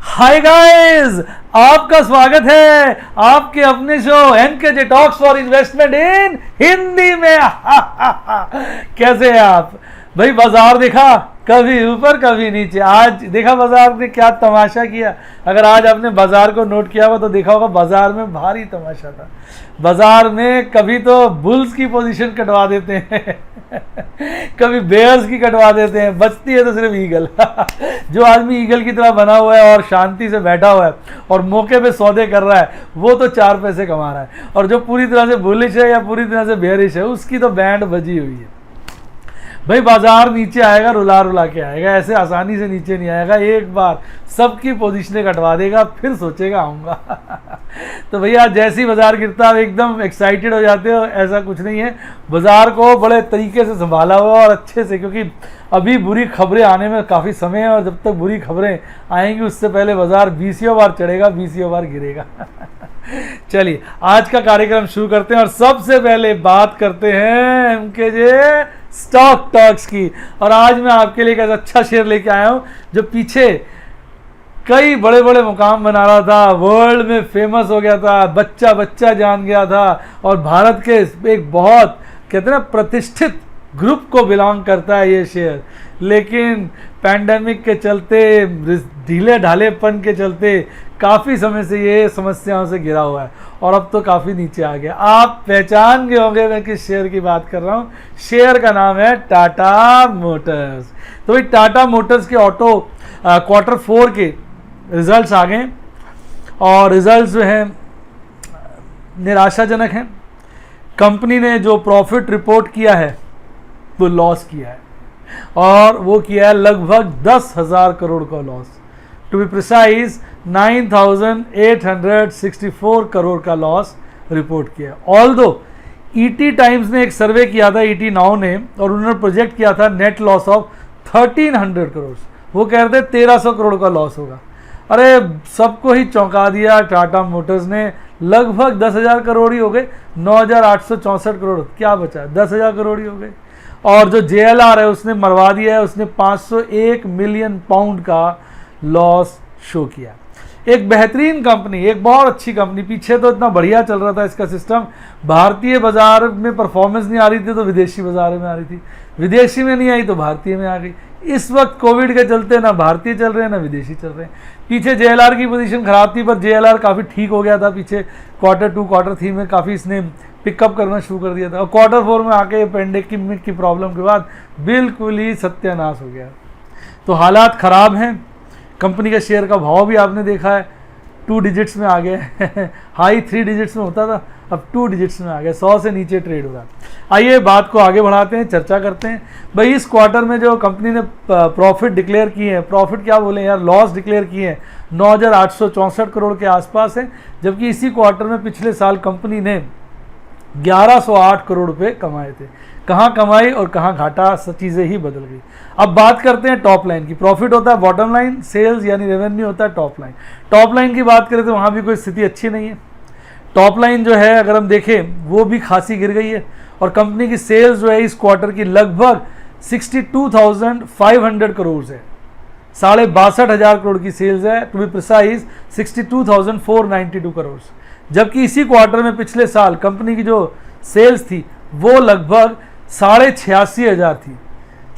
Hi guys, आपका स्वागत है आपके अपने show NKJ talks for investment इन हिंदी में। कैसे हैं आप भाई? बाजार देखा, कभी ऊपर कभी नीचे। आज देखा बाजार ने क्या तमाशा किया। अगर आज आपने बाजार को नोट किया होगा तो देखा होगा बाजार में भारी तमाशा था। बाजार में कभी तो बुल्स की पोजीशन कटवा देते हैं कभी बेयर्स की कटवा देते हैं, बचती है तो सिर्फ ईगल। जो आदमी ईगल की तरह बना हुआ है और शांति से बैठा हुआ है और मौके पे सौदे कर रहा है, वो तो 4 पैसे कमा रहा है। और जो पूरी तरह से बुलिश है या पूरी तरह से बेयरिश है, उसकी तो बैंड बजी हुई है। भाई बाजार नीचे आएगा, रुला रुला के आएगा, ऐसे आसानी से नीचे नहीं आएगा। एक बार सबकी पोजीशनें कटवा देगा, फिर सोचेगा आऊँगा। तो भैया जैसी बाजार गिरता है एकदम एक्साइटेड हो जाते हो, ऐसा कुछ नहीं है। बाजार को बड़े तरीके से संभाला हुआ और अच्छे से, क्योंकि अभी बुरी खबरें आने में काफ़ी समय है और जब तक बुरी खबरें आएंगी उससे पहले बाजार 20 बार चढ़ेगा, 20 बार गिरेगा। चलिए आज का कार्यक्रम शुरू करते हैं और सबसे पहले बात करते हैं एमकेजे स्टॉक टॉक्स की। और आज मैं आपके लिए एक अच्छा शेयर लेके आया हूं जो पीछे कई बड़े बड़े मुकाम बना रहा था, वर्ल्ड में फेमस हो गया था, बच्चा बच्चा जान गया था और भारत के एक बहुत कहते हैं ना प्रतिष्ठित ग्रुप को बिलोंग करता है ये शेयर। लेकिन पैंडेमिक के चलते, ढीले ढालेपन के चलते काफ़ी समय से ये समस्याओं से घिरा हुआ है और अब तो काफ़ी नीचे आ गया। आप पहचान गए होंगे मैं किस शेयर की बात कर रहा हूँ। शेयर का नाम है टाटा मोटर्स। तो भाई टाटा मोटर्स के ऑटो Q4 के रिजल्ट्स आ गए और रिजल्ट्स जो हैं निराशाजनक हैं। कंपनी ने जो प्रॉफिट रिपोर्ट किया है वो लॉस किया है और वो किया है लगभग 10,000 करोड़ का loss. To be precise 9,864 crore का लॉस रिपोर्ट किया। ऑल्दो ईटी टाइम्स ने एक सर्वे किया था, ईटी नाउ ने, और उन्होंने प्रोजेक्ट किया था नेट लॉस ऑफ 1,300 करोड़। वो कह रहे थे 1,300 करोड़ का लॉस होगा। अरे सबको ही चौंका दिया टाटा मोटर्स ने। लगभग 10,000 करोड़ ही हो गए, 9,864 करोड़ क्या बचा, 10,000 करोड़ ही हो गए। और जो JLR है उसने मरवा दिया है, उसने 501 मिलियन पाउंड का लॉस शो किया। एक बेहतरीन कंपनी, एक बहुत अच्छी कंपनी, पीछे तो इतना बढ़िया चल रहा था इसका सिस्टम। भारतीय बाजार में परफॉर्मेंस नहीं आ रही थी तो विदेशी बाजार में आ रही थी, विदेशी में नहीं आई तो भारतीय में आ गई। इस वक्त कोविड के चलते ना भारतीय चल रहे हैं ना विदेशी चल रहे हैं। पीछे JLR की पोजीशन खराब थी पर JLR काफ़ी ठीक हो गया था पीछे Q2 Q3 में, काफ़ी इसने पिकअप करना शुरू कर दिया था। और Q4 में आके पेंडेमिक की प्रॉब्लम के बाद बिल्कुल ही सत्यानाश हो गया। तो हालात ख़राब हैं। कंपनी का शेयर का भाव भी आपने देखा है 2 डिजिट्स में आ गया। हाई 3 डिजिट्स में होता था, अब 2 डिजिट्स में आ गया, 100 से नीचे ट्रेड हो रहा है। आइए बात को आगे बढ़ाते हैं, चर्चा करते हैं। भाई इस क्वार्टर में जो कंपनी ने प्रॉफिट डिक्लेयर किए हैं, प्रॉफिट क्या बोले यार, लॉस डिक्लेयर किए हैं, 9,864 करोड़ के आसपास है। जबकि इसी क्वार्टर में पिछले साल कंपनी ने 1,108 करोड़ रुपये कमाए थे। कहाँ कमाई और कहाँ घाटा, सब चीज़ें ही बदल गई। अब बात करते हैं टॉप लाइन की। प्रॉफिट होता है बॉटम लाइन, सेल्स यानी रेवेन्यू होता है टॉप लाइन। टॉप लाइन की बात करें तो वहाँ भी कोई स्थिति अच्छी नहीं है। टॉप लाइन जो है अगर हम देखें वो भी खासी गिर गई है और कंपनी की सेल्स जो है इस क्वार्टर की लगभग 62,500 करोड़ है, 62,500 करोड़ की सेल्स है। To be precise 62,492 crore. जबकि इसी क्वार्टर में पिछले साल कंपनी की जो सेल्स थी वो लगभग 86,500 थी,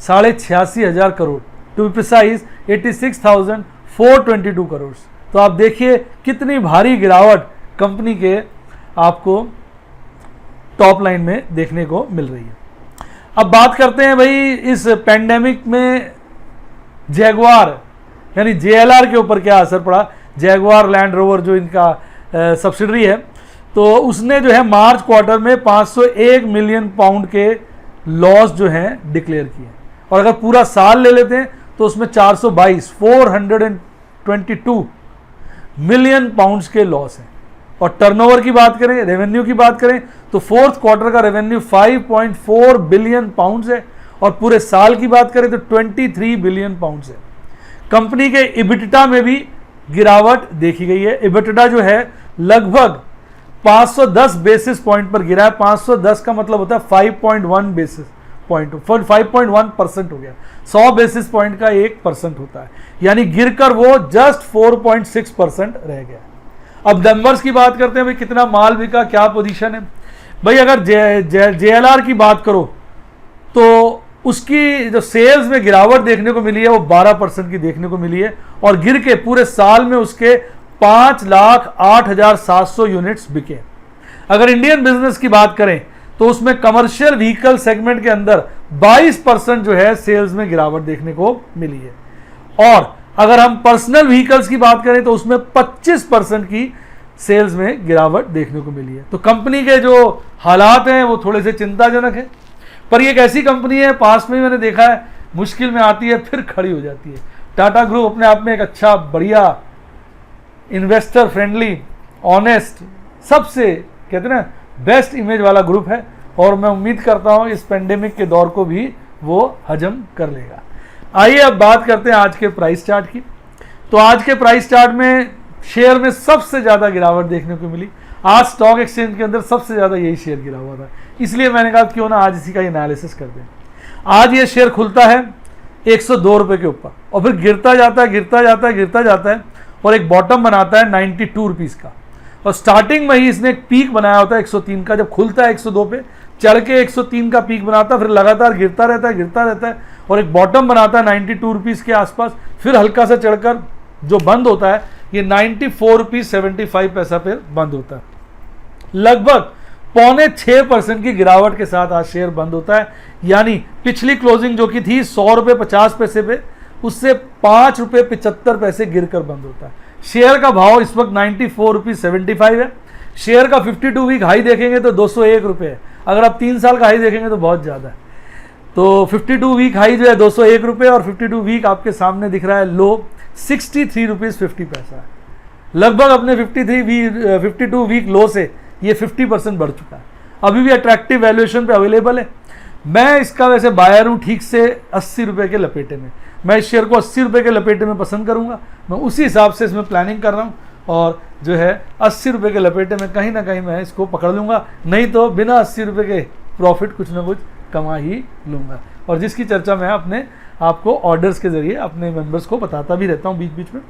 86,500 crore. To be precise 86,422 crore. तो आप देखिए कितनी भारी गिरावट कंपनी के आपको टॉप लाइन में देखने को मिल रही है। अब बात करते हैं भाई इस पेंडेमिक में जैगुआर यानी JLR के ऊपर क्या असर पड़ा। जैगुआर लैंड रोवर जो इनका सब्सिडरी है, तो उसने जो है मार्च क्वार्टर में 501 मिलियन पाउंड के लॉस जो हैं डिक्लेयर किए। और अगर पूरा साल ले लेते हैं तो उसमें 422 मिलियन पाउंड्स के लॉस हैं। और टर्नओवर की बात करें, रेवेन्यू की बात करें तो फोर्थ क्वार्टर का रेवेन्यू 5.4 बिलियन पाउंड्स है और पूरे साल की बात करें तो 23 बिलियन पाउंड्स है। कंपनी के इबिटा में भी गिरावट देखी गई है। इबिटा जो है लगभग 510 बेसिस पॉइंट पर गिरा है। 510 का मतलब होता है 5.1 5.1% हो गया। 100 बेसिस पॉइंट का 1% होता है, यानी गिरकर वो जस्ट 4.6% रह गया। अब नंबर्स की बात करते हैं, भाई कितना माल बिका, क्या पोजीशन है। भाई अगर JLR की बात करो तो उसकी जो सेल्स में गिरावट देखने को मिली है वो 12% की देखने को मिली है, और गिर के पूरे साल में उसके 5,08,700 यूनिट्स बिके। अगर इंडियन बिजनेस की बात करें तो उसमें कमर्शियल व्हीकल सेगमेंट के अंदर 22% जो है सेल्स में गिरावट देखने को मिली है, और अगर हम पर्सनल व्हीकल्स की बात करें तो उसमें 25% की सेल्स में गिरावट देखने को मिली है। तो कंपनी के जो हालात हैं वो थोड़े से चिंताजनक है, पर ये एक ऐसी कंपनी है, पास में मैंने देखा है, मुश्किल में आती है फिर खड़ी हो जाती है। टाटा ग्रुप अपने आप में एक अच्छा, बढ़िया, इन्वेस्टर फ्रेंडली, ऑनेस्ट, सबसे कहते हैं ना बेस्ट इमेज वाला ग्रुप है, और मैं उम्मीद करता हूं इस पेंडेमिक के दौर को भी वो हजम कर लेगा। आइए अब बात करते हैं आज के प्राइस चार्ट की। तो आज के प्राइस चार्ट में शेयर में सबसे ज़्यादा गिरावट देखने को मिली। आज स्टॉक एक्सचेंज के अंदर सबसे ज़्यादा यही शेयर गिरा हुआ था, इसलिए मैंने कहा क्यों ना आज इसी का एनालिसिस कर दें। आज ये शेयर खुलता है 102 रुपये के ऊपर, और फिर गिरता जाता है, गिरता जाता है, गिरता जाता है, और एक बॉटम बनाता है 92 रुपीज़ का। और स्टार्टिंग में ही इसने एक पीक बनाया होता है 103 का, जब खुलता है 102 पे, चढ़ के 103 का पीक बनाता है, फिर लगातार गिरता रहता है, गिरता रहता है, और एक बॉटम बनाता है 92 रुपीज़ के आसपास, फिर हल्का सा चढ़कर जो बंद होता है ये 94 रुपीज़ 75 पैसा पे बंद होता है। लगभग 5.6% की गिरावट के साथ आज शेयर बंद होता है, यानी पिछली क्लोजिंग जो की थी 100 रुपये 50 पैसे पे, उससे 5 रुपये 75 पैसे गिरकर बंद होता है। शेयर का भाव इस वक्त 94 रुपीज़ 75 है। शेयर का 52 वीक हाई देखेंगे तो 201 रुपये है। अगर आप 3 साल का हाई देखेंगे तो बहुत ज़्यादा है। तो 52 वीक हाई जो है 201 रुपये, और 52 वीक आपके सामने दिख रहा है लो 63 रुपीज़ 50 पैसा है। लगभग अपने 52 वीक लो से ये 50% बढ़ चुका है। अभी भी अट्रैक्टिव वैल्यूएशन पे अवेलेबल है। मैं इसका वैसे बायर हूँ ठीक से 80 रुपये के लपेटे में। मैं इस शेयर को 80 रुपये के लपेटे में पसंद करूँगा। मैं उसी हिसाब से इसमें प्लानिंग कर रहा हूँ, और जो है 80 रुपये के लपेटे में कहीं ना कहीं मैं इसको पकड़ लूँगा, नहीं तो बिना 80 रुपये के प्रॉफिट कुछ ना कुछ कमा ही लूँगा। और जिसकी चर्चा मैं अपने आपको ऑर्डर्स के जरिए अपने मेंबर्स को बताता भी रहता हूँ बीच बीच में।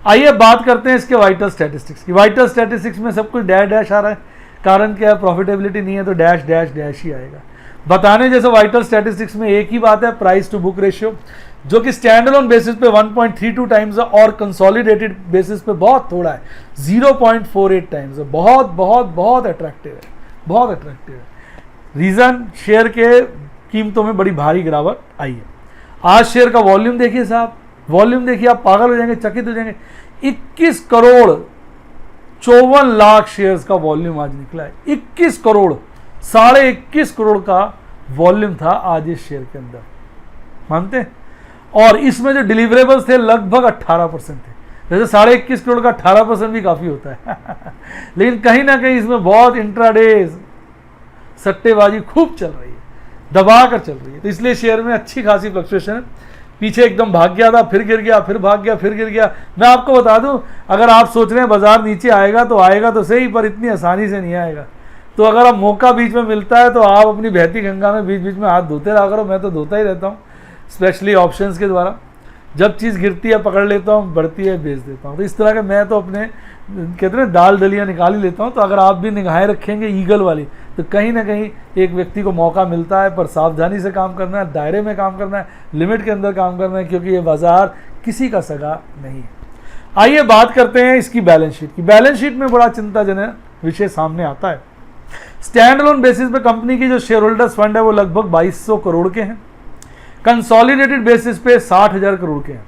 आइए बात करते हैं इसके वाइटल स्टैटिस्टिक्स की। वाइटल स्टैटिस्टिक्स में सब कुछ डैश डैश आ रहा है, कारण क्या है, प्रॉफिटेबिलिटी नहीं है तो डैश डैश डैश ही आएगा। बताने जैसे वाइटल स्टैटिस्टिक्स में एक ही बात है, प्राइस टू बुक रेशियो, जो कि स्टैंडअलोन बेसिस पे 1.32 टाइम्स है, और कंसोलिडेटेड बेसिस पे बहुत थोड़ा है, 0.48 टाइम्स है। बहुत बहुत बहुत अट्रैक्टिव है, बहुत अट्रैक्टिव है। रीज़न, शेयर के कीमतों में बड़ी भारी गिरावट आई है। आज शेयर का वॉल्यूम देखिए साहब, वॉल्यूम देखिए, आप पागल हो जाएंगे, चकित हो जाएंगे। 21 करोड़ 54 लाख शेयर्स का वॉल्यूम आज निकला है। 21 करोड़, 21.5 करोड़ का वॉल्यूम था आज इस शेयर के अंदर, मानते हैं। और इसमें जो डिलीवरेबल्स थे लगभग 18% थे। जैसे 21.5 करोड़ का 18% भी काफ़ी होता है लेकिन कहीं ना कहीं इसमें बहुत इंट्राडे सट्टेबाजी खूब चल रही है, दबा कर चल रही है। तो इसलिए शेयर में अच्छी खासी फ्लक्चुएशन है। पीछे एकदम भाग गया था, फिर गिर गया, फिर भाग गया, फिर गिर गया। मैं आपको बता दूं, अगर आप सोच रहे हैं बाजार नीचे आएगा तो सही, पर इतनी आसानी से नहीं आएगा। तो अगर आप मौका बीच में मिलता है तो आप अपनी बहती गंगा में बीच बीच में हाथ धोते रहा करो। मैं तो धोता ही रहता हूँ, स्पेशली ऑप्शंस के द्वारा। जब चीज़ गिरती है पकड़ लेता हूँ, बढ़ती है बेच देता हूँ। तो इस तरह के मैं तो अपने कहते हैं दाल दलियाँ निकाल ही लेता हूँ। तो अगर आप भी निगाहें रखेंगे ईगल वाली, तो कहीं ना कहीं एक व्यक्ति को मौका मिलता है, पर सावधानी से काम करना है, दायरे में काम करना है, लिमिट के अंदर काम करना है, क्योंकि ये बाजार किसी का सगा नहीं है। आइए बात करते हैं इसकी बैलेंस शीट की। बैलेंस शीट में बड़ा चिंताजनक विषय सामने आता है। स्टैंड अलोन बेसिस पे कंपनी की जो शेयर होल्डर्स फंड है वो लगभग 2200 करोड़ के हैं। कंसोलिडेटेड बेसिस पे 60,000 करोड़ के हैं।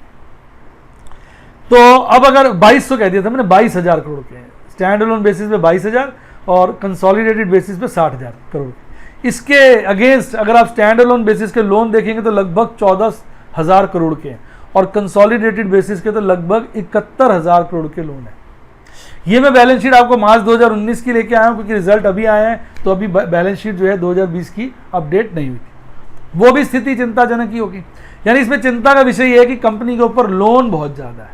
तो अब अगर 2200 कह दिया था मैंने, 22,000 करोड़ के हैं। स्टैंड अलोन बेसिस पे 22,000 और कंसोलिडेटेड बेसिस पे 60,000 करोड़। इसके अगेंस्ट अगर आप स्टैंड अलोन बेसिस के लोन देखेंगे तो लगभग 14,000 करोड़ के हैं, और कंसोलिडेटेड बेसिस के तो लगभग 71,000 करोड़ के लोन है। ये मैं बैलेंस शीट आपको मार्च 2019 की लेके आया हूँ, क्योंकि रिजल्ट अभी आए हैं, तो अभी बैलेंस शीट जो है 2020 की अपडेट नहीं हुई थी। वो भी स्थिति चिंताजनक ही होगी। यानी इसमें चिंता का विषय ये है कि कंपनी के ऊपर लोन बहुत ज़्यादा है,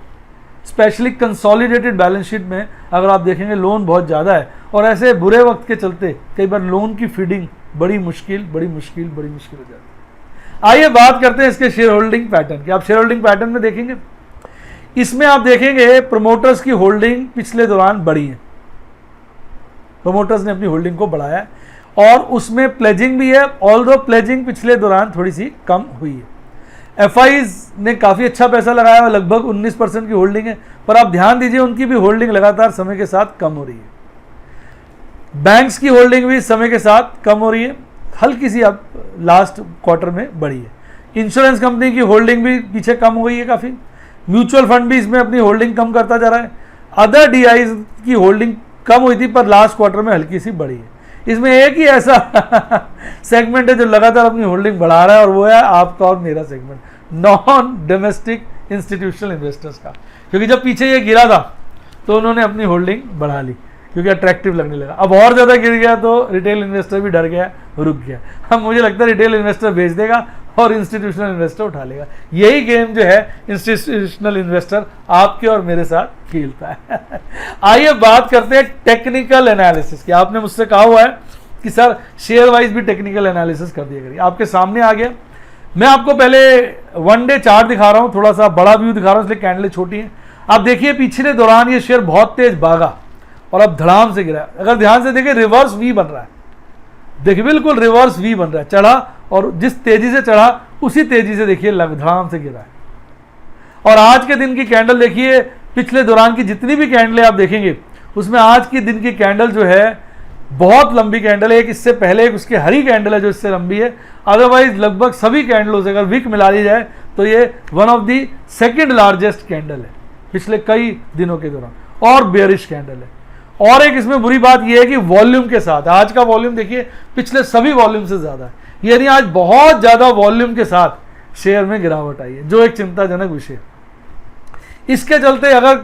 स्पेशली कंसोलिडेटेड बैलेंस शीट में अगर आप देखेंगे लोन बहुत ज़्यादा है, और ऐसे बुरे वक्त के चलते कई बार लोन की फीडिंग बड़ी मुश्किल हो जाती है। आइए बात करते हैं इसके शेयर होल्डिंग पैटर्न की। आप शेयर होल्डिंग पैटर्न में देखेंगे, इसमें आप देखेंगे प्रमोटर्स की होल्डिंग पिछले दौरान बढ़ी है, प्रमोटर्स ने अपनी होल्डिंग को बढ़ाया है, और उसमें प्लेजिंग भी है, ऑल्दो प्लेजिंग पिछले दौरान थोड़ी सी कम हुई है। एफआईज ने काफ़ी अच्छा पैसा लगाया है, लगभग 19% की होल्डिंग है, पर आप ध्यान दीजिए उनकी भी होल्डिंग लगातार समय के साथ कम हो रही है। बैंक्स की होल्डिंग भी समय के साथ कम हो रही है, हल्की सी अब लास्ट क्वार्टर में बढ़ी है। इंश्योरेंस कंपनी की होल्डिंग भी पीछे कम हो गई है काफ़ी, म्यूचुअल फंड भी इसमें अपनी होल्डिंग कम करता जा रहा है। अदर डीआईज की होल्डिंग कम हुई थी, पर लास्ट क्वार्टर में हल्की सी बढ़ी है। इसमें एक ही ऐसा सेगमेंट है जो लगातार अपनी होल्डिंग बढ़ा रहा है, और वो है आपका और मेरा segment, non domestic institutional investors का। क्योंकि जब पीछे ये गिरा था तो उन्होंने अपनी होल्डिंग बढ़ा ली, क्योंकि अट्रैक्टिव लगने लगा। अब और ज़्यादा गिर गया तो रिटेल इन्वेस्टर भी डर गया, रुक गया। अब मुझे लगता है रिटेल इन्वेस्टर बेच देगा और इंस्टीट्यूशनल इन्वेस्टर उठा लेगा। यही गेम जो है इंस्टीट्यूशनल इन्वेस्टर आपके और मेरे साथ खेलता है। आइए बात करते हैं टेक्निकल एनालिसिस की। आपने मुझसे कहा हुआ है कि सर शेयर वाइज भी टेक्निकल एनालिसिस कर दिया करिए। आपके सामने आ गया, मैं आपको पहले वन डे चार्ट दिखा रहा हूँ, थोड़ा सा बड़ा व्यू दिखा रहा हूँ इसलिए कैंडलें छोटी हैं। आप देखिए पिछले दौरान ये शेयर बहुत तेज भागा और अब धड़ाम से गिरा। अगर ध्यान से देखिए रिवर्स वी बन रहा है, देखिए बिल्कुल रिवर्स वी बन रहा है, चढ़ा और जिस तेजी से चढ़ा उसी तेजी से देखिए धड़ाम से गिरा है। और आज के दिन की कैंडल देखिए, पिछले दौरान की जितनी भी कैंडलें आप देखेंगे उसमें आज की दिन की कैंडल जो है बहुत लंबी कैंडल है। एक इससे पहले एक उसकी हरी कैंडल है जो इससे लंबी है, अदरवाइज लगभग सभी कैंडलों से अगर विक मिला ली जाए तो ये one of the second largest candle है पिछले कई दिनों के दौरान, और बेयरिश कैंडल है। और एक इसमें बुरी बात यह है कि वॉल्यूम के साथ आज का वॉल्यूम देखिए पिछले सभी वॉल्यूम से ज्यादा है, यानी आज बहुत ज्यादा वॉल्यूम के साथ शेयर में गिरावट आई है, जो एक चिंताजनक विषय है। इसके चलते अगर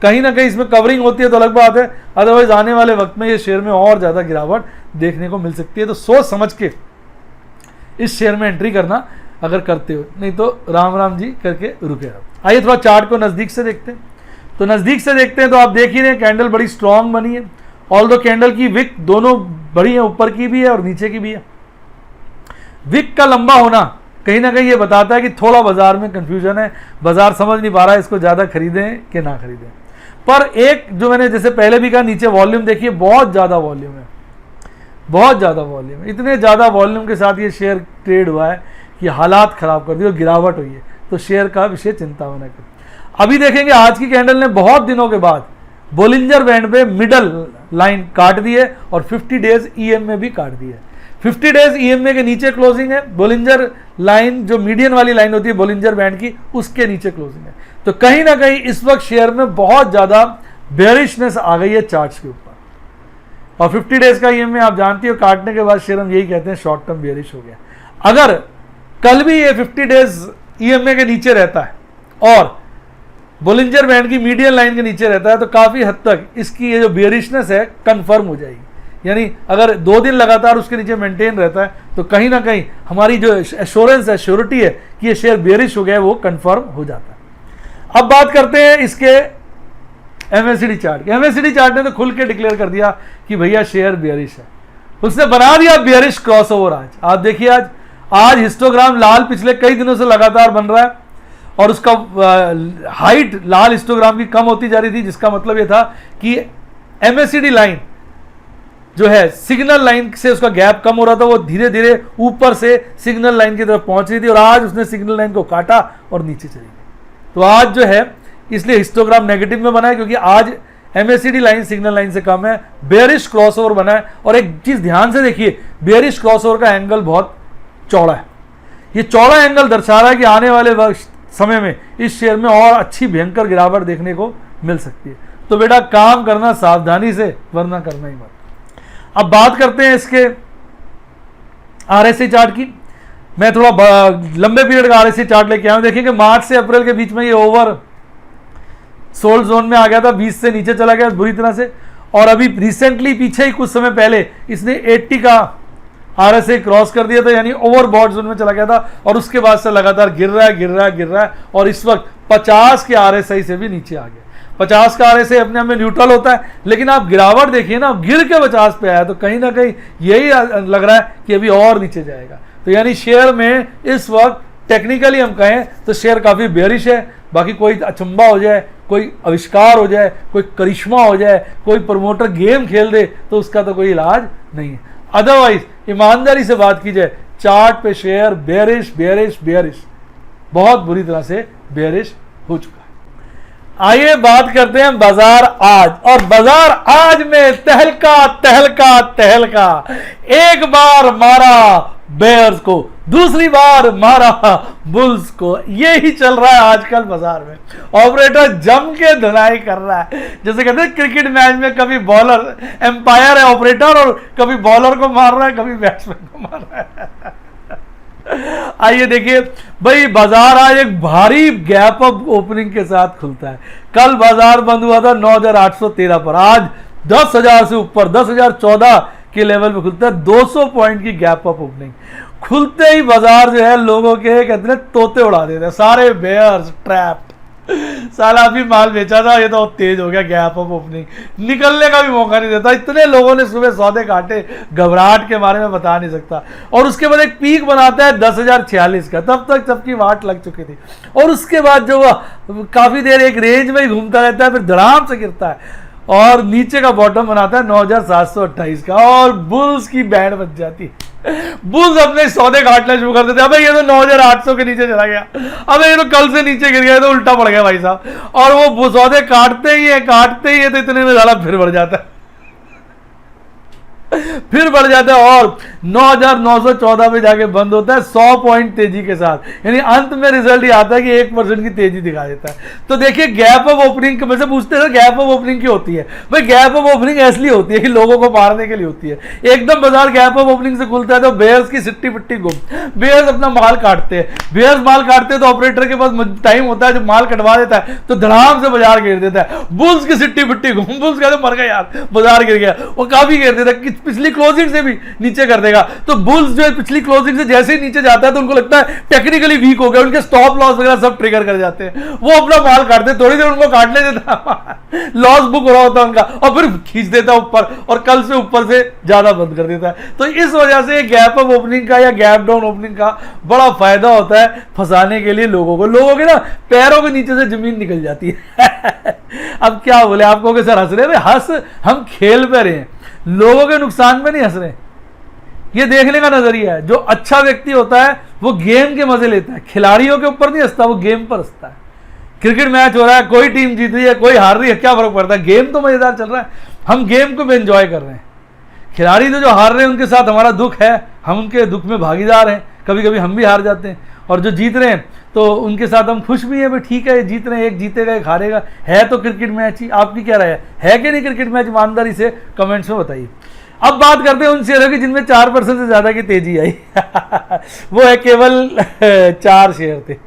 कहीं ना कहीं इसमें कवरिंग होती है तो अलग बात है, अदरवाइज आने वाले वक्त में ये शेयर में और ज्यादा गिरावट देखने को मिल सकती है। तो सोच समझ के इस शेयर में एंट्री करना अगर करते हो, नहीं तो राम राम जी करके रुके रहो। आइए थोड़ा चार्ट को नजदीक से देखते हैं। तो नजदीक से देखते हैं तो आप देख ही रहे हैं कैंडल बड़ी स्ट्रांग बनी है, ऑल्दो कैंडल की विक दोनों बड़ी है, ऊपर की भी है और नीचे की भी है। विक का लंबा होना कहीं ना कहीं ये बताता है कि थोड़ा बाजार में कंफ्यूजन है, बाजार समझ नहीं पा रहा है इसको ज्यादा खरीदें कि ना खरीदें। पर एक जो मैंने जैसे पहले भी कहा, नीचे वॉल्यूम देखिए बहुत ज्यादा वॉल्यूम है, बहुत ज्यादा वॉल्यूम है। इतने ज्यादा वॉल्यूम के साथ ये शेयर ट्रेड हुआ है कि हालात खराब कर दिए और गिरावट हुई है, तो शेयर का विषय चिंता में न करें। अभी देखेंगे आज की कैंडल ने बहुत दिनों के बाद बोलिंजर बैंड पे मिडल लाइन काट दी है और 50 डेज ईएमए भी काट दी है। 50 डेज ईएमए के नीचे क्लोजिंग है, बोलिंजर लाइन जो मीडियन वाली लाइन होती है बोलिंजर बैंड की, उसके नीचे क्लोजिंग है। तो कहीं ना कहीं इस वक्त शेयर में बहुत ज्यादा बेयरिशनेस आ गई है चार्ट्स के ऊपर, और 50 डेज का ईएमए आप जानती हो काटने के बाद शेयर हम यही कहते हैं शॉर्ट टर्म बेयरिश हो गया। अगर कल भी ये 50 डेज ईएमए के नीचे रहता है और बोलिंजर बैंड की मीडियन लाइन के नीचे रहता है तो काफी हद तक इसकी ये जो बेयरिशनेस है कंफर्म हो जाएगी। यानी अगर 2 दिन लगातार उसके नीचे मेंटेन रहता है तो कहीं ना कहीं हमारी जो एश्योरेंस है, श्योरिटी है कि ये शेयर बेयरिश हो गया है, वो कंफर्म हो जाता है। अब बात करते हैं इसके एमएससीडी चार्ट के। एमएससीडी चार्ट ने तो खुल के डिक्लेयर कर दिया कि भैया शेयर बेयरिश है, उसने बना दिया बेयरिश क्रॉसओवर। आज आप देखिए आज हिस्टोग्राम लाल पिछले कई दिनों से लगातार बन रहा है और उसका हाइट लाल हिस्टोग्राम की कम होती जा रही थी, जिसका मतलब यह था कि एमएससीडी लाइन जो है सिग्नल लाइन से उसका गैप कम हो रहा था, वो धीरे धीरे ऊपर से सिग्नल लाइन की तरफ पहुंच रही थी और आज उसने सिग्नल लाइन को काटा और नीचे चली गई। तो आज जो है इसलिए हिस्टोग्राम नेगेटिव में बना है क्योंकि आज एमएससीडी लाइन सिग्नल लाइन से कम है, बेयरिश क्रॉसओवर बना है। और एक चीज ध्यान से देखिए, बेयरिश क्रॉसओवर का एंगल बहुत चौड़ा है। ये चौड़ा एंगल दर्शा रहा है कि आने वाले समय में इस शेयर में और अच्छी भयंकर गिरावट देखने को मिल सकती है। तो बेटा काम करना सावधानी से, वरना करना ही मत। अब बात करते हैं इसके आरएसआई चार्ट की। मैं थोड़ा लंबे पीरियड का आरएसआई चार्ट लेके आया हूं। देखिए कि मार्च से अप्रैल के बीच में ये ओवर सोल्ड जोन में आ गया था, 20 से नीचे चला गया बुरी तरह से, और अभी रिसेंटली पीछे ही कुछ समय पहले इसने 80 का आरएसआई क्रॉस कर दिया था, यानी ओवरबॉट जोन में चला गया था और उसके बाद से लगातार गिर रहा है और इस वक्त 50 के आरएसआई से भी नीचे आ गया। 50 का आरएसआई अपने आप में न्यूट्रल होता है, लेकिन आप गिरावट देखिए ना, गिर के 50 पे आया, तो कहीं ना कहीं यही लग रहा है कि अभी और नीचे जाएगा। तो तो यानी शेयर में इस वक्त टेक्निकली हम कहें तो शेयर काफ़ी बेयरिश है। बाकी कोई अचंबा हो जाए, कोई आविष्कार हो जाए, कोई करिश्मा हो जाए, कोई प्रमोटर गेम खेल दे तो उसका तो कोई इलाज नहीं है। अदरवाइज ईमानदारी से बात की जाए, चार्ट पे शेयर बेयरिश बेयरिश बेयरिश, बहुत बुरी तरह से बेयरिश हो चुका है। आइए बात करते हैं बाजार आज, और बाजार आज में तहलका तहलका तहलका। एक बार मारा बेयर्स को, दूसरी बार मारा बुल्स को, यही चल रहा है आजकल बाजार में। ऑपरेटर जम के धुनाई कर रहा है। जैसे कहते हैं क्रिकेट मैच में कभी बॉलर एम्पायर है ऑपरेटर, और कभी बॉलर को मार रहा है, कभी बैट्समैन को मार रहा है। आइए देखिए भाई, बाजार आज एक भारी गैप अप ओपनिंग के साथ खुलता है। कल बाजार बंद हुआ था 9,813 पर, आज 10,000 से ऊपर 10,014 के लेवल पे खुलता है। 200 पॉइंट की गैप अप ओपनिंग खुलते ही बाजार जो है लोगों के कहते हैं तोते उड़ा देते हैं, सारे बेयर्स ट्रैप्ड। साला अभी माल बेचा था, ये तो तेज हो गया, गैप अप ओपनिंग, निकलने का भी मौका नहीं देता। इतने लोगों ने सुबह सौदे काटे, घबराहट के बारे में बता नहीं सकता। और उसके बाद एक पीक बनाता है 10,046 का, तब तक सबकी वाट लग चुकी थी। और उसके बाद जो काफी देर एक रेंज में ही घूमता रहता है, फिर धड़ाम से गिरता है और नीचे का बॉटम बनाता है 9,728 का, और बुल्स की बैंड बच जाती है। बुल्स अपने सौदे काटना शुरू कर देते हैं। अबे ये तो 9,800 के नीचे चला गया, अबे ये तो कल से नीचे गिर गया, ये तो उल्टा पड़ गया भाई साहब। और वो सौदे काटते ही है तो इतने में ज़्यादा फिर बढ़ जाता है, फिर बढ़ जाता है और 9,914 पे जाके बंद होता है 100 पॉइंट तेजी के साथ। यानी अंत में रिजल्ट ये आता है कि 1% की तेजी दिखा देता है। तो देखिए गैप अप ओपनिंग में से पूछते हैं गैप अप ओपनिंग क्यों होती है? भाई गैप अप ओपनिंग इसलिए होती है कि लोगों को मारने के लिए होती है। एकदम बाजार गैप अप ओपनिंग से खुलता है तो बेयर्स की सिट्टी पिट्टी गुम, बेयर्स अपना माल काटते हैं। बेयर्स माल काटते हैं तो ऑपरेटर के पास टाइम होता है, जब माल कटवा देता है तो धड़ाम से बाजार गिर देता है। बुल्स की सिट्टी पिट्टी गुम, बुल्स कहते मर गए यार, बाजार गिर गया, वो काफी गिर देता है, पिछली क्लोजिंग से भी नीचे कर देगा। तो बुल्स जो है पिछली क्लोजिंग से जैसे ही नीचे जाता है तो उनको लगता है टेक्निकली वीक हो गया, उनके स्टॉप लॉस वगैरह सब ट्रिगर कर जाते हैं, वो अपना माल काटते, थोड़ी देर उनको काटने देता, लॉस बुक हो रहा होता है उनका, और फिर खींच देता ऊपर और कल से ऊपर से ज्यादा बंद कर देता है। तो इस वजह से गैप अप ओपनिंग का या गैप डाउन ओपनिंग का बड़ा फायदा होता है फंसाने के लिए लोगों को। लोगों के ना पैरों के नीचे से जमीन निकल जाती है। अब क्या बोले आपको कि सर हंस रहे, हंस हम खेल पे रहे हैं, लोगों के नुकसान में नहीं हंस रहे। ये देखने का नजरिया है। जो अच्छा व्यक्ति होता है वो गेम के मजे लेता है, खिलाड़ियों के ऊपर नहीं हंसता, वो गेम पर हंसता है। क्रिकेट मैच हो रहा है, कोई टीम जीत रही है कोई हार रही है, क्या फर्क पड़ता है, गेम तो मजेदार चल रहा है, हम गेम को भी एंजॉय कर रहे हैं। खिलाड़ी तो जो हार रहे हैं उनके साथ हमारा दुख है, हम उनके दुख में भागीदार हैं, कभी कभी हम भी हार जाते हैं। और जो जीत रहे हैं तो उनके साथ हम खुश भी हैं, भाई ठीक है ये जीत रहे हैं, एक जीतेगा एक हारेगा, है तो क्रिकेट मैच ही। आपकी क्या राय है कि नहीं क्रिकेट मैच? ईमानदारी से कमेंट्स में बताइए। अब बात करते हैं उन शेयरों की जिनमें 4% से ज्यादा की तेजी आई। वो है केवल 4 शेयर थे।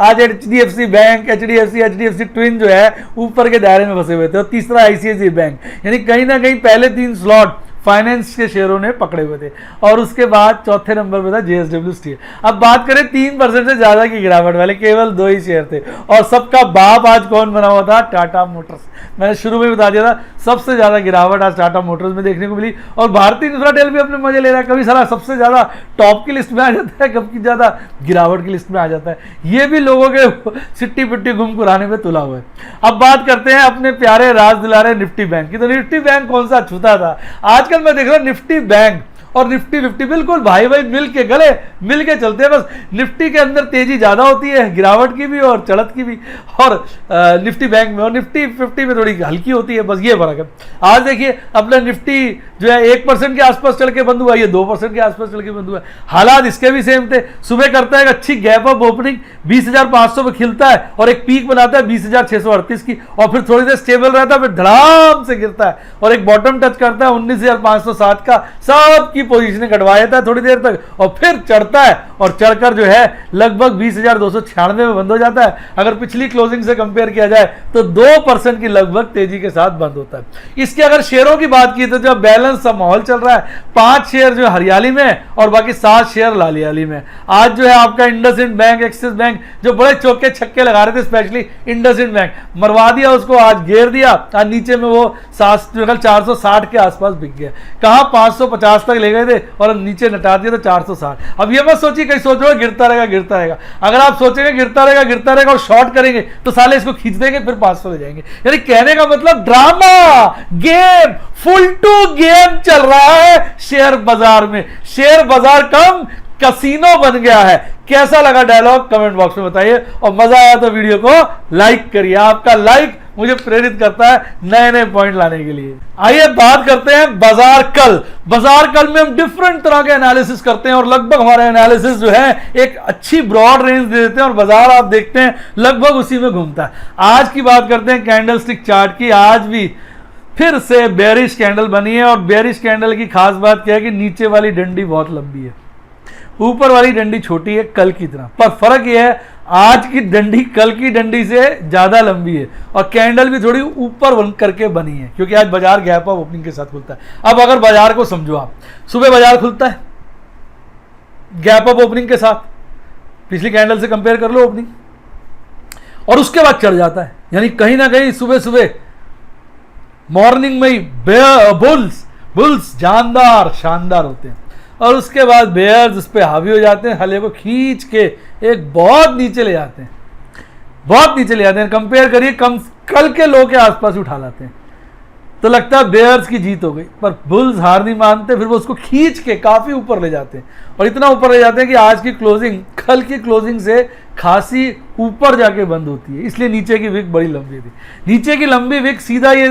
आज HDFC बैंक, HDFC ट्विन जो है ऊपर के दायरे में फंसे हुए थे, और तीसरा ICICI बैंक, यानी कहीं ना कहीं पहले 3 स्लॉट फाइनेंस के शेयरों ने पकड़े हुए थे, और उसके बाद चौथे नंबर पर था JSW स्टील। अब बात करें 3% से ज्यादा की गिरावट वाले, केवल 2 ही शेयर थे, और सबका बाप आज कौन बना हुआ था? टाटा मोटर्स। मैंने शुरू में बता दिया था सबसे ज्यादा गिरावट आज टाटा मोटर्स में देखने को मिली, और भारतीय इंफ्राटेल भी अपने मजे ले रहा है। कभी सारा सबसे ज्यादा टॉप की लिस्ट में आ जाता है, कभी ज्यादा गिरावट की लिस्ट में आ जाता है। ये भी लोगों के सिट्टी पिट्टी गुम कुराने में तुला हुआ है। अब बात करते हैं अपने प्यारे राज दिलारे निफ्टी बैंक की। तो निफ्टी बैंक कौन सा छूता था? आजकल मैं देख रहा हूं निफ्टी बैंक और निफ्टी 50 बिल्कुल भाई भाई मिल के गले मिल के चलते हैं। बस निफ्टी के अंदर तेजी ज्यादा होती है, गिरावट की भी और चढ़त की भी, और निफ्टी बैंक में, और निफ्टी 50 में थोड़ी हल्की होती है, बस ये फर्क है। आज देखिए अपना निफ्टी जो है 1% के आसपास चल के बंद हुआ, ये 2% के आसपास चल के बंद हुआ। हालात इसके भी सेम थे। सुबह करता है एक अच्छी गैप अप ओपनिंग, 20,500 पे खिलता है और एक पीक बनाता है 20,638 की, और फिर थोड़ी देर स्टेबल रहता है, फिर धड़ाम से गिरता है और एक बॉटम टच करता है 19,507 का। सब पोजीशन कटवा देता है थोड़ी देर तक, और फिर चढ़ता है, और चढ़कर जो है लगभग 20,296 में बंद हो जाता है। अगर पिछली क्लोजिंग से कंपेयर किया जाए तो 2% की लगभग तेजी के साथ बंद होता है। इसके अगर शेयरों की बात की तो जो बैलेंस सा माहौल चल रहा है, 5 शेयर जो हरियाली में और बाकी 7 शेयर लालियाली में। आज जो है आपका इंडसइंड बैंक, एक्सिस बैंक जो बड़े चौके छक्के लगा रहे थे, स्पेशली इंडसइंड बैंक मरवा दिया उसको, आज घेर दिया, आज नीचे में वो 460 के आसपास बिक गया। कहां 550 तक ले चले गए थे और नीचे नटा दिया तो 460। अब ये मत सोचिए कहीं सोच रहे हो गिरता रहेगा। अगर आप सोचेंगे गिरता रहेगा और शॉर्ट करेंगे तो साले इसको खींच देंगे, फिर 500 ले जाएंगे। यानी कहने का मतलब drama game, full to game चल रहा है शेयर बाजार में। शेयर बाजार कम कसीनो बन गया है। कैसा लगा डायलॉग कमेंट बॉक्स में बताइए, और मजा आया तो वीडियो को लाइक करिए। आपका लाइक मुझे प्रेरित करता है नए नए पॉइंट लाने के लिए। आइए बात करते हैं बाजार कल में हम डिफरेंट तरह के एनालिसिस करते हैं और लगभग हमारे एनालिसिस जो है एक अच्छी ब्रॉड रेंज दे देते हैं और बाजार आप देखते हैं लगभग उसी में घूमता है। आज की बात करते हैं कैंडलस्टिक चार्ट की। आज भी फिर से बेरिश कैंडल बनी है, और बेरिश कैंडल की खास बात क्या है कि नीचे वाली डंडी बहुत लंबी है, ऊपर वाली डंडी छोटी है कल की तरह। पर फर्क यह है आज की डंडी कल की डंडी से ज्यादा लंबी है और कैंडल भी थोड़ी ऊपर बन करके बनी है, क्योंकि आज बाजार गैप अप ओपनिंग के साथ खुलता है। अब अगर बाजार को समझो आप, सुबह बाजार खुलता है गैप अप ओपनिंग के साथ, पिछली कैंडल से कंपेयर कर लो ओपनिंग, और उसके बाद चढ़ जाता है। यानी कहीं ना कहीं सुबह सुबह मॉर्निंग में ही बुल्स शानदार होते हैं, और उसके बाद बेयर्स उस पर हावी हो जाते हैं, हले को खींच के एक बहुत नीचे ले जाते हैं। कंपेयर करिए कल के लो के आसपास उठा लाते हैं तो लगता है बेयर्स की जीत हो गई, पर बुल्स हार नहीं मानते, फिर वो उसको खींच के काफी ऊपर ले जाते हैं, और इतना ऊपर ले जाते हैं कि आज की क्लोजिंग कल की क्लोजिंग से खासी ऊपर जाके बंद होती है। इसलिए नीचे की विक बड़ी लंबी थी। नीचे की लंबी विक सीधा ये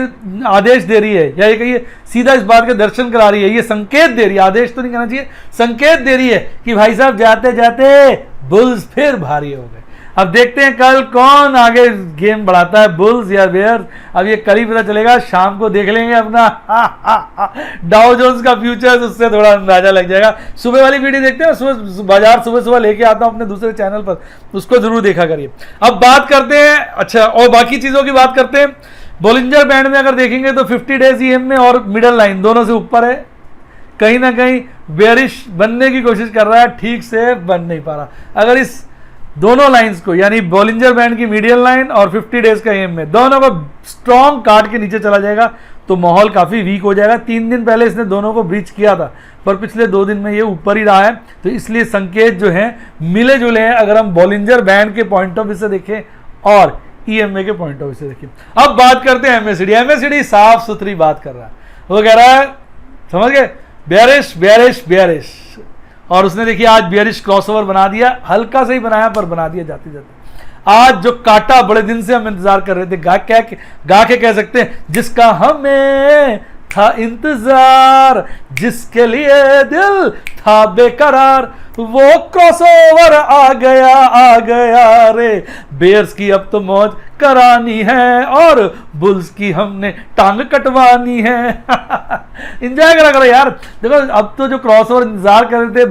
आदेश दे रही है, या ये कहिए सीधा इस बात के दर्शन करा रही है, ये संकेत दे रही है, आदेश तो नहीं कहना चाहिए, संकेत दे रही है कि भाई साहब जाते जाते बुल्स फिर भारी हो गए। अब देखते हैं कल कौन आगे गेम बढ़ाता है, बुल्स या बेयर्स। अब ये कल ही पता चलेगा, शाम को देख लेंगे अपना डाउ जोन्स का फ्यूचर्स, उससे थोड़ा अंदाजा लग जाएगा। सुबह वाली वीडियो देखते हैं, सुबह बाजार सुबह लेके आता हूं अपने दूसरे चैनल पर, उसको जरूर देखा करिए। अब बात करते हैं अच्छा और बाकी चीजों की बात करते हैं। बोलिंजर बैंड में अगर देखेंगे तो 50 डेज ईएम में और मिडल लाइन दोनों से ऊपर है, कहीं ना कहीं बेरिश बनने की कोशिश कर रहा है, ठीक से बन नहीं पा रहा। अगर इस दोनों लाइंस को, यानी बॉलिंजर बैंड की मीडियन लाइन और 50 डेज का एम में दोनों को स्ट्रॉन्ग काट के नीचे चला जाएगा तो माहौल काफी वीक हो जाएगा। 3 दिन पहले इसने दोनों को ब्रीच किया था, पर पिछले 2 दिन में ये ऊपर ही रहा है, तो इसलिए संकेत जो है मिले जुले हैं अगर हम बॉलिंजर बैंड के पॉइंट ऑफ व्यू से देखें और ईएमए के पॉइंट ऑफ व्यू से देखें। अब बात करते हैं एमएससीडी साफ सुथरी बात कर रहा है, वो कह रहा है समझ गए बेयरिश, और उसने देखिए आज बेयरिश क्रॉसओवर बना दिया, हल्का से ही बनाया पर बना दिया जाते जाते। आज जो काटा बड़े दिन से हम इंतजार कर रहे थे, गा के कह सकते हैं, जिसका हमें था इंतजार, जिसके लिए दिल था बेकरार, वो क्रॉसओवर आ गया रे। बेयर्स की अब तो मौज करानी है और बुल्स की हमने टांग कटवानी है। एंजॉय करा करो यार। देखो अब तो जो क्रॉसओवर इंतजार कर रहे थे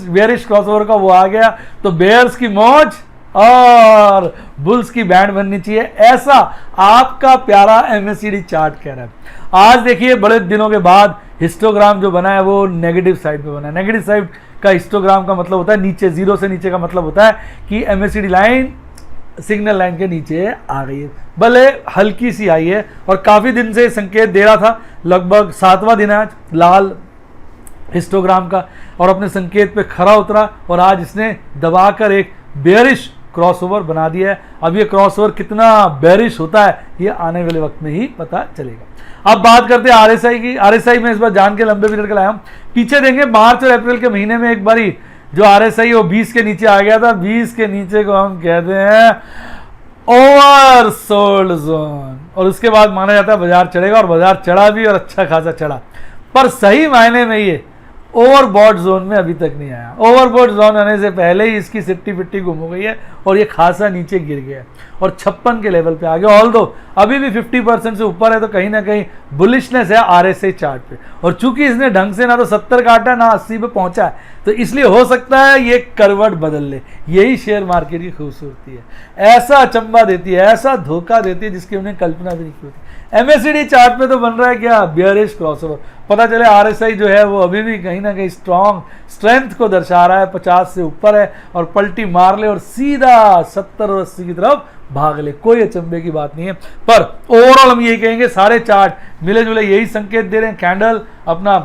बेयरिश क्रॉसओवर का, वो आ गया, तो बेयर्स की मौज और बुल्स की बैंड बननी चाहिए, ऐसा आपका प्यारा एमएससीडी चार्ट कह रहा है। आज देखिए बड़े दिनों के बाद हिस्टोग्राम जो बना है वो नेगेटिव साइड पे बना है। नेगेटिव साइड का हिस्टोग्राम का मतलब होता है नीचे, जीरो से नीचे का मतलब होता है कि एमएससीडी लाइन सिग्नल लाइन के नीचे आ गई है, भले हल्की सी आई है, और काफी दिन से संकेत दे रहा था, लगभग 7वां दिन है आज लाल हिस्टोग्राम का, और अपने संकेत पे खरा उतरा और आज इसने दबाकर एक बेयरिश क्रॉसओवर बना दिया है। अब ये क्रॉसओवर कितना बेयरिश होता है ये आने वाले वक्त में ही पता चलेगा। अब बात करते हैं आरएसआई की। आरएसआई में इस बार जान के लंबे पीरियड का लाया हूं, पीछे देंगे मार्च और अप्रैल के महीने में एक बारी जो आरएसआई वो 20 के नीचे आ गया था। 20 के नीचे को हम कहते हैं ओवर सोल्ड जोन, और उसके बाद माना जाता है बाजार चढ़ेगा, और बाजार चढ़ा भी और अच्छा खासा चढ़ा, पर सही मायने में ये ओवरबॉट जोन में अभी तक नहीं आया। ओवरबॉट जोन आने से पहले ही इसकी सिट्टी पिट्टी गुम हो गई है और ये खासा नीचे गिर गया और 56 के लेवल पे आ गया। ऑल दो अभी भी 50% से ऊपर है, तो कहीं ना कहीं बुलिशनेस है आरएसआई चार्ट पे, और चूंकि इसने ढंग से ना तो 70 काटा ना 80 पे पहुंचा है, तो इसलिए हो सकता है ये करवट बदल ले। यही शेयर मार्केट की खूबसूरती है, ऐसा अचंबा देती है, ऐसा धोखा देती है जिसकी उन्हें कल्पना भी नहीं की होती। एमएससीडी चार्ट पे तो बन रहा है क्या, बियरिश क्रॉसओवर। पता चले आरएसआई जो है वो अभी भी कहीं ना कहीं स्ट्रेंथ को दर्शा रहा है, 50 से ऊपर है, और पलटी मार ले और सीधा 70 और 80 की तरफ भाग ले, कोई अचंभे की बात नहीं है। पर ओवरऑल हम यही कहेंगे सारे चार्ट मिले जुले यही संकेत दे रहे हैं। कैंडल अपना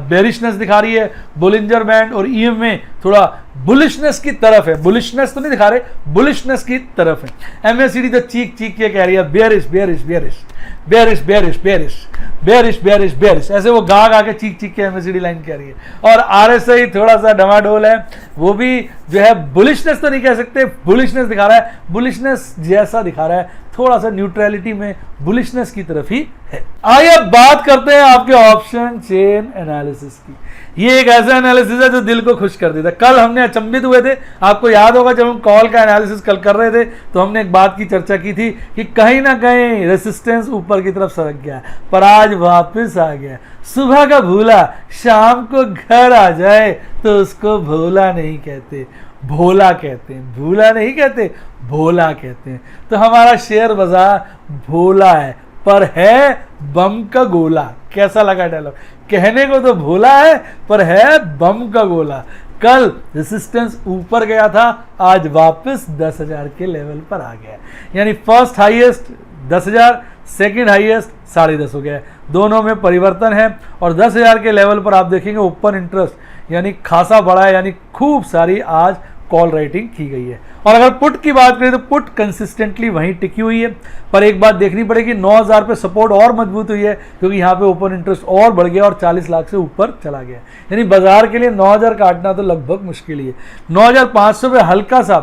बेरिशनेस दिखा रही है, बोलिंजर बैंड और ईएमए थोड़ा बुलिशनेस की तरफ है, बुलिशनेस तो नहीं दिखा रहे, बुलिशनेस की तरफ है। एमएसीडी तो चीख चीख के कह रही है bearish bearish bearish bearish bearish bearish bearish bearish bearish, ऐसे वो गा गा के चीख चीख के एमएसीडी लाइन कह रही है। और आरएसआई थोड़ा सा डमाडोल है, वो भी जो है बुलिशनेस तो नहीं कह सकते, बुलिशनेस दिखा रहा है, बुलिशनेस जैसा दिखा रहा है, थोड़ा सा न्यूट्रलिटी में बुलिशनेस की तरफ ही है। आइए अब बात करते हैं आपके ऑप्शन चेन एनालिसिस की। ये एक ऐसा एनालिसिस है जो दिल को खुश कर देता है। कल हमने अचंभित हुए थे, आपको याद होगा जब हम कॉल का एनालिसिस कल कर रहे थे तो हमने एक बात की चर्चा की थी कि कहीं ना कहीं रेसिस्टेंस ऊपर की तरफ सरक गया, पर आज वापस आ गया। सुबह का भूला शाम को घर आ जाए तो उसको भोला नहीं कहते, भोला कहते हैं, भूला नहीं कहते, भोला कहते हैं। तो हमारा शेयर बाजार भोला है पर है बम का गोला। कैसा लगा डायलॉग? कहने को तो भोला है पर है बम का गोला। कल रेसिस्टेंस ऊपर गया था, आज वापस 10,000 के लेवल पर आ गया, यानी फर्स्ट हाईएस्ट 10,000, सेकंड हाईएस्ट 10.5 हो गया है। दोनों में परिवर्तन है और 10,000 के लेवल पर आप देखेंगे ओपन इंटरेस्ट यानी खासा बड़ा है, यानी खूब सारी आज कॉल राइटिंग की गई है। और अगर पुट की बात करें तो पुट कंसिस्टेंटली वहीं टिकी हुई है, पर एक बात देखनी पड़ेगी 9,000 पे सपोर्ट और मजबूत हुई है क्योंकि यहाँ पे ओपन इंटरेस्ट और बढ़ गया और 40 लाख से ऊपर चला गया, यानी बाजार के लिए 9,000 काटना तो लगभग मुश्किल ही है। 9,500 पे हल्का सा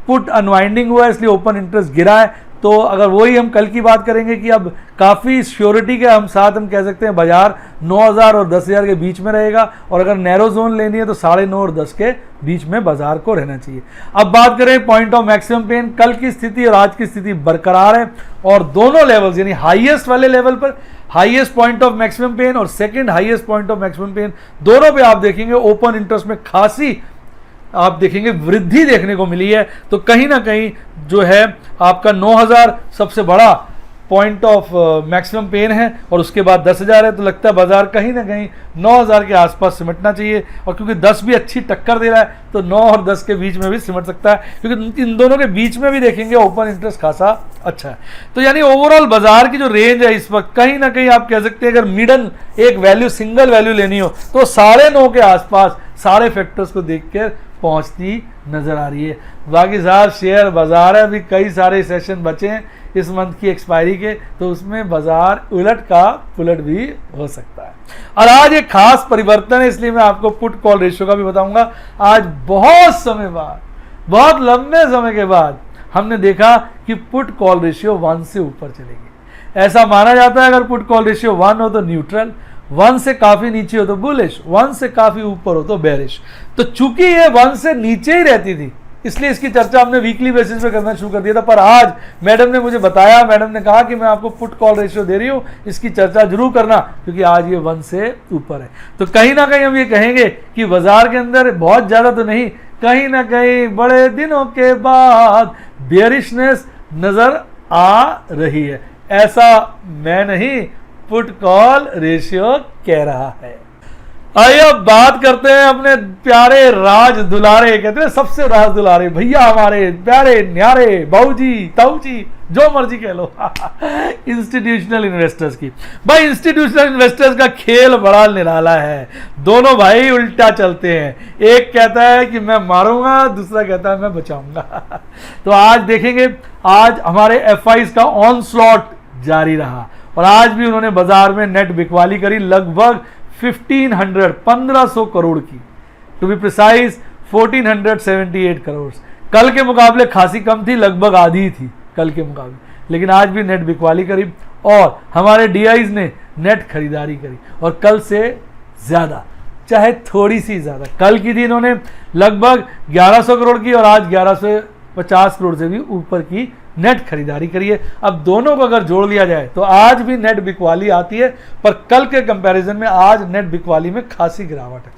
पुट अनवाइंडिंग हुआ है, इसलिए ओपन इंटरेस्ट गिरा है। तो अगर वही हम कल की बात करेंगे कि अब काफ़ी श्योरिटी के हम साथ हम कह सकते हैं बाजार 9,000 और 10,000 के बीच में रहेगा, और अगर नैरो जोन लेनी है तो 9.5 और 10 के बीच में बाजार को रहना चाहिए। अब बात करें पॉइंट ऑफ मैक्सिमम पेन, कल की स्थिति और आज की स्थिति बरकरार है और दोनों लेवल्स यानी हाईएस्ट वाले लेवल पर highest point of maximum pain और second highest point of maximum pain, दोनों पे आप देखेंगे ओपन इंटरेस्ट में खासी आप देखेंगे वृद्धि देखने को मिली है। तो कहीं ना कहीं जो है आपका 9,000 सबसे बड़ा पॉइंट ऑफ मैक्सिमम पेन है और उसके बाद 10,000 है, तो लगता है बाजार कहीं ना कहीं 9,000 के आसपास सिमटना चाहिए। और क्योंकि 10 भी अच्छी टक्कर दे रहा है तो 9 और 10 के बीच में भी सिमट सकता है, क्योंकि इन दोनों के बीच में भी देखेंगे ओपन इंटरेस्ट खासा अच्छा है। तो यानी ओवरऑल बाजार की जो रेंज है इस वक्त कहीं ना कहीं आप कह सकते हैं अगर मिडल एक वैल्यू सिंगल वैल्यू लेनी हो तो 9.5 के आसपास सारे फैक्टर्स को देख कर पहुंचती नजर आ रही है। बाकी साहब शेयर बाजार है, अभी कई सारे सेशन बचे हैं इस मंथ की एक्सपायरी के, तो उसमें बाजार उलट का पुलट भी हो सकता है। और आज एक खास परिवर्तन है, इसलिए मैं आपको पुट कॉल रेशियो का भी बताऊंगा। आज बहुत समय बाद, बहुत लंबे समय के बाद हमने देखा कि पुट कॉल रेशियो 1 से ऊपर चलेगी। ऐसा माना जाता है अगर पुट कॉल रेशियो 1 हो तो न्यूट्रल, 1 से काफी नीचे हो तो बुलिश, 1 से काफी ऊपर हो तो बेरिश। तो चूंकि ये 1 से नीचे ही रहती थी इसलिए इसकी चर्चा हमने वीकली बेसिस पे करना शुरू कर दिया था, पर आज मैडम ने मुझे बताया, मैडम ने कहा कि मैं आपको पुट कॉल रेशियो दे रही हूँ, इसकी चर्चा जरूर करना क्योंकि आज ये 1 से ऊपर है। तो कहीं ना कहीं हम ये कहेंगे कि बाजार के अंदर बहुत ज्यादा तो नहीं, कहीं ना कहीं बड़े दिनों के बाद बेरिशनेस नजर आ रही है। ऐसा मैं नहीं, पुट कॉल रेशियो कह रहा है। आइए अब बात करते हैं अपने प्यारे राज दुलारे, कहते हैं सबसे राज दुलारे भैया हमारे प्यारे न्यारे बाऊजी ताऊजी जो मर्जी कह लो इंस्टीट्यूशनल इन्वेस्टर्स की। भाई इंस्टीट्यूशनल इन्वेस्टर्स का खेल बड़ा निराला है, दोनों भाई उल्टा चलते हैं, एक कहता है कि मैं मारूंगा, दूसरा कहता है मैं बचाऊंगा तो आज देखेंगे, आज हमारे एफआईज का ऑन स्लॉट जारी रहा और आज भी उन्होंने बाजार में नेट बिकवाली करी लगभग 1500 करोड़ की, टू बी प्रिसाइज 1478 करोड़। कल के मुकाबले खासी कम थी, लगभग आधी थी कल के मुकाबले, लेकिन आज भी नेट बिकवाली करी और हमारे डीआईज ने नेट खरीदारी करी और कल से ज्यादा, चाहे थोड़ी सी ज्यादा, कल की थी इन्होंने लगभग 1100 करोड़ की और आज 1150 करोड़ से भी ऊपर की नेट खरीदारी करी है। अब दोनों को अगर जोड़ लिया जाए तो आज भी नेट बिकवाली आती है, पर कल के कंपैरिजन में आज नेट बिकवाली में खासी गिरावट है।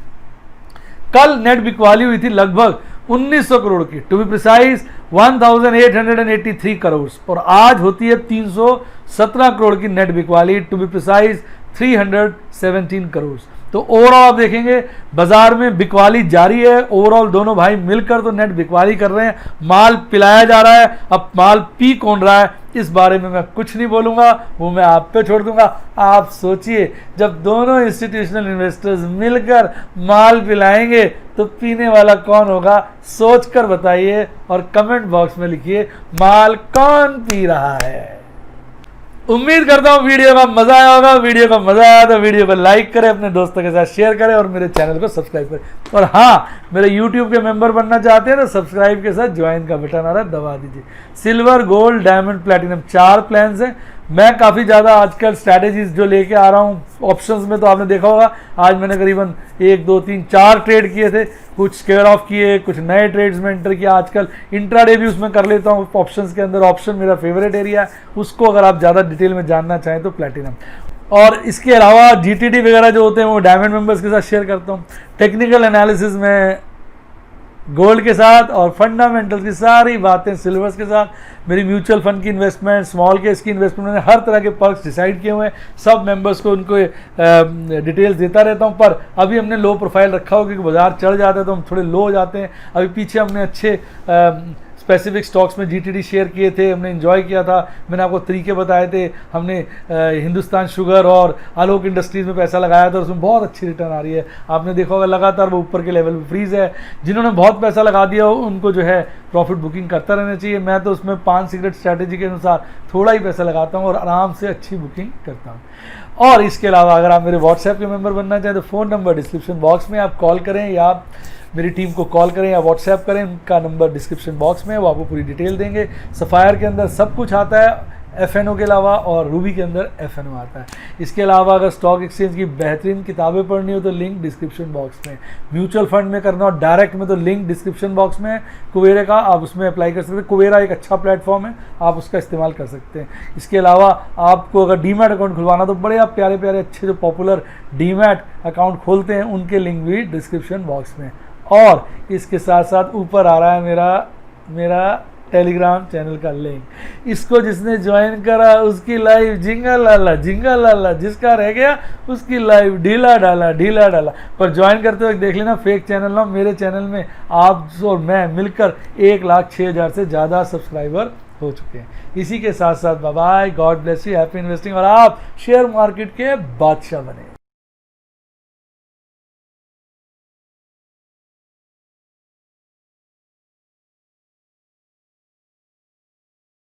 कल नेट बिकवाली हुई थी लगभग 1900 करोड़ की, टू बी प्रिसाइज 1883 करोड़, और आज होती है 317 करोड़ की नेट बिकवाली, टू बी प्रिसाइज 317 करोड़। तो ओवरऑल आप देखेंगे बाजार में बिकवाली जारी है। ओवरऑल दोनों भाई मिलकर तो नेट बिकवाली कर रहे हैं, माल पिलाया जा रहा है। अब माल पी कौन रहा है इस बारे में मैं कुछ नहीं बोलूंगा, वो मैं आप पे छोड़ दूंगा। आप सोचिए, जब दोनों इंस्टीट्यूशनल इन्वेस्टर्स मिलकर माल पिलाएंगे तो पीने वाला कौन होगा, सोचकर बताइए और कमेंट बॉक्स में लिखिए माल कौन पी रहा है। उम्मीद करता हूँ वीडियो का मजा आया होगा। वीडियो का मजा आया तो वीडियो को लाइक करें, अपने दोस्तों के साथ शेयर करें और मेरे चैनल को सब्सक्राइब करें। और हाँ, मेरे यूट्यूब के मेंबर बनना चाहते हैं तो सब्सक्राइब के साथ ज्वाइन का बटन आ रहा है, दबा दीजिए। Silver, gold, diamond, platinum 4 plans हैं। मैं काफ़ी ज़्यादा आजकल स्ट्रैटेजीज जो लेके आ रहा हूँ ऑप्शंस में, तो आपने देखा होगा आज मैंने करीबन 1 2 3 4 ट्रेड किए थे, कुछ स्केयर ऑफ किए, कुछ नए ट्रेड्स में एंटर किया। आजकल इंट्राडे भी उसमें कर लेता हूँ ऑप्शंस के अंदर। ऑप्शन मेरा फेवरेट एरिया है, उसको अगर आप ज़्यादा डिटेल में जानना चाहें तो प्लेटिनम। और इसके अलावा जीटीडी वगैरह जो होते हैं वो डायमंड मेंबर्स के साथ शेयर करता हूँ। टेक्निकल एनालिसिस में गोल्ड के साथ और फंडामेंटल्स की सारी बातें सिल्वर्स के साथ। मेरी म्यूचुअल फंड की इन्वेस्टमेंट, स्मॉल केस की इन्वेस्टमेंट, मैंने हर तरह के पर्क्स डिसाइड किए हुए हैं। सब मेंबर्स को उनको डिटेल्स देता रहता हूं। पर अभी हमने लो प्रोफाइल रखा हो क्योंकि बाजार चढ़ जाता है तो हम थोड़े लो हो जाते हैं। अभी पीछे हमने अच्छे स्पेसिफिक स्टॉक्स में जीटीडी शेयर किए थे, हमने एंजॉय किया था। मैंने आपको तरीके बताए थे। हमने हिंदुस्तान शुगर और आलोक इंडस्ट्रीज़ में पैसा लगाया था, उसमें बहुत अच्छी रिटर्न आ रही है। आपने देखा होगा लगातार वो ऊपर के लेवल पे फ्रीज है। जिन्होंने बहुत पैसा लगा दिया हो उनको जो है प्रॉफिट बुकिंग करता रहना चाहिए। मैं तो उसमें 5 सीक्रेट स्ट्रैटेजी के अनुसार थोड़ा ही पैसा लगाता हूँ और आराम से अच्छी बुकिंग करता हूँ। और इसके अलावा अगर आप मेरे व्हाट्सएप के मेंबर बनना चाहें तो फ़ोन नंबर डिस्क्रिप्शन बॉक्स में, आप कॉल करें या आप मेरी टीम को कॉल करें या व्हाट्सएप करें। उनका नंबर डिस्क्रिप्शन बॉक्स में है, वो आपको पूरी डिटेल देंगे। सफ़ायर के अंदर सब कुछ आता है एफएनओ के अलावा, और रूबी के अंदर एफएनओ आता है। इसके अलावा अगर स्टॉक एक्सचेंज की बेहतरीन किताबें पढ़नी हो तो लिंक डिस्क्रिप्शन बॉक्स में। म्यूचुअल फंड में करना हो डायरेक्ट में तो लिंक डिस्क्रिप्शन बॉक्स में है। कुबेरा का आप उसमें अप्लाई कर सकते हैं। कुबेरा एक अच्छा प्लेटफॉर्म है, आप उसका इस्तेमाल कर सकते हैं। इसके अलावा आपको अगर डीमैट अकाउंट खुलवाना तो बड़े आप प्यारे प्यारे अच्छे जो पॉपुलर डीमैट अकाउंट खोलते हैं उनके लिंक भी डिस्क्रिप्शन बॉक्स में। और इसके साथ साथ ऊपर आ रहा है मेरा टेलीग्राम चैनल का लिंक। इसको जिसने ज्वाइन करा उसकी लाइव जिंगल लाला, जिसका रह गया उसकी लाइव ढीला डाला। पर ज्वाइन करते वक्त देख लेना फेक चैनल ना, मेरे चैनल में आप और मैं मिलकर 1,06,000 से ज़्यादा सब्सक्राइबर हो चुके हैं। इसी के साथ साथ bye bye, God bless you, happy investing और आप शेयर मार्केट के बादशाह बने।